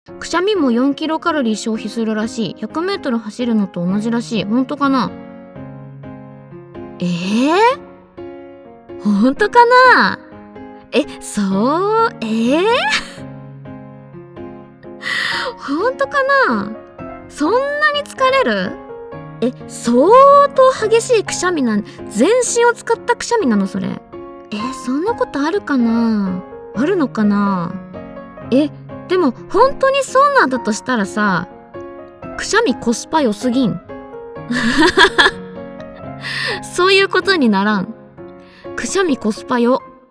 くしゃみも4キロカロリー消費するらしい。100メートル走るのと同じらしい。本当かな？本当かな？本当かな？そんなに疲れる？相当激しいくしゃみ全身を使ったくしゃみなのそれ？そんなことあるかな？あるのかな？でも本当にそうなんだとしたらさ、くしゃみコスパ良すぎん？そういうことにならん？くしゃみコスパよ。